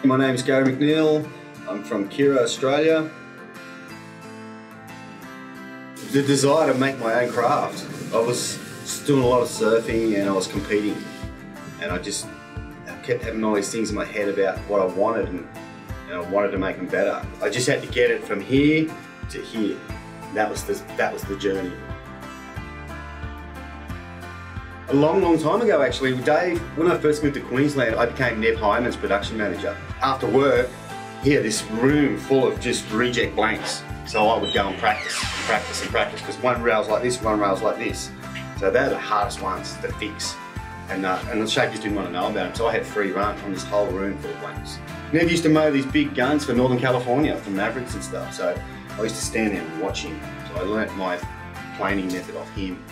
My name is Gary McNeill. I'm from Kira, Australia. The desire to make my own craft. I was doing a lot of surfing and I was competing, and I kept having all these things in my head about what I wanted, and I wanted to make them better. I just had to get it from here to here. That was the journey. A long time ago, actually, Dave, when I first moved to Queensland, I became Neb Hyman's production manager. After work, he had this room full of just reject blanks. So I would go and practice, because one rail's like this, one rail's like this. So they're the hardest ones to fix. And the shapers didn't want to know about them, so I had free run on this whole room full of blanks. Neb used to mow these big guns for Northern California, for Mavericks and stuff, so I used to stand there and watch him. So I learnt my planing method off him.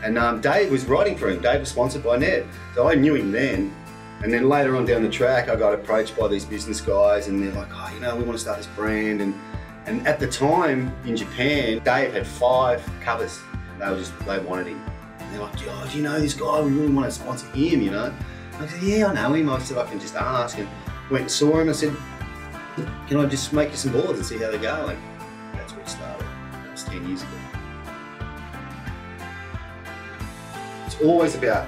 And Dave was writing for him. Dave was sponsored by Neb, so I knew him then. And then later on down the track, I got approached by these business guys, and they're like, oh, you know, we want to start this brand. And at the time in Japan, Dave had 5 covers. They wanted him. And they're like, oh, do you know this guy? We really want to sponsor him, you know? I said, yeah, I know him. I said, I can just ask. And went and saw him. I said, can I just make you some boards and see how they go? And that's where it started. That was 10 years ago. It's always about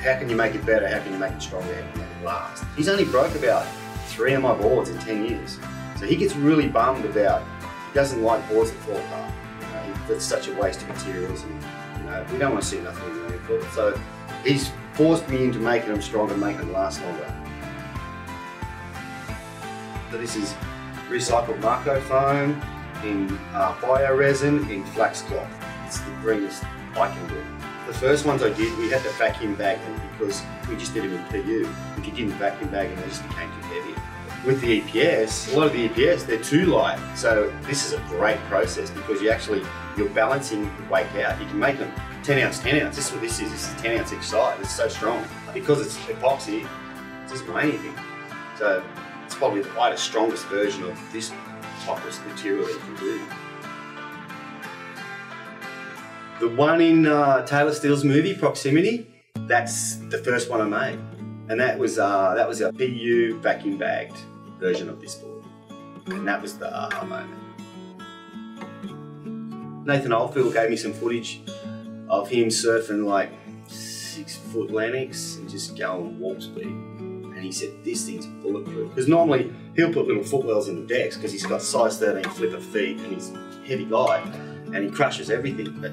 how can you make it better, how can you make it stronger, how can you make it last. He's only broke about 3 of my boards in 10 years. So he gets really bummed about, he doesn't like boards that fall apart. You know, that's such a waste of materials, and you know, we don't want to see nothing in the airport. So he's forced me into making them stronger, making them last longer. So this is recycled Marco foam in bio-resin in flax cloth. It's the greenest I can do. The first ones I did, we had to vacuum bag them because we just did them in PU. If you didn't vacuum bag them, they just became too heavy. With the EPS, a lot of the EPS, they're too light. So this is a great process because you're balancing the weight out. You can make them 10 ounce, 10 ounce. This is what this is. This is 10 ounce each side. It's so strong. Because it's epoxy, it doesn't weigh anything. So it's probably the lightest, strongest version of this type of material that you can do. The one in Taylor Steele's movie, Proximity, that's the first one I made. And that was a PU vacuum bagged version of this board. And that was the aha moment. Nathan Oldfield gave me some footage of him surfing like 6-foot Lennox and just going warp speed. And he said, this thing's bulletproof. Because normally he'll put little footwells in the decks because he's got size 13 flipper feet and he's a heavy guy and he crushes everything. But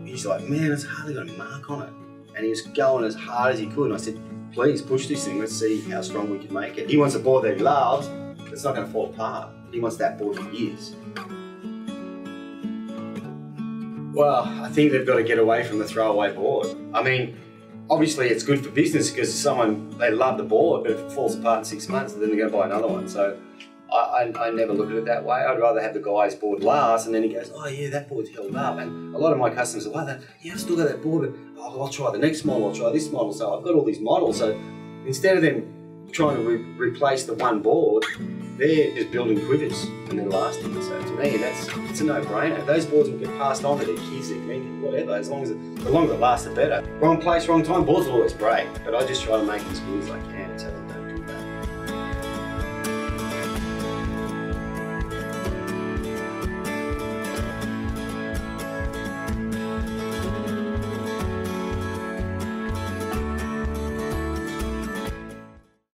he's like, man, it's hardly got a mark on it. And he was going as hard as he could. And I said, please push this thing, let's see how strong we can make it. He wants a board that he loves, but it's not going to fall apart. He wants that board for years. Well, I think they've got to get away from the throwaway board. I mean, obviously it's good for business because they love the board, but if it falls apart in 6 months, then they're going to buy another one. So I never look at it that way. I'd rather have the guy's board last, and then he goes, oh yeah, that board's held up. And a lot of my customers are like, yeah, I've still got that board, but I'll try the next model, I'll try this model. So I've got all these models. So instead of them trying to replace the one board, they're just building quivers and they're lasting. So to me, it's a no-brainer. Those boards will get passed on to their kids, their grandkids, whatever. The longer it lasts, the better. Wrong place, wrong time, boards will always break, but I just try to make them as good as I can.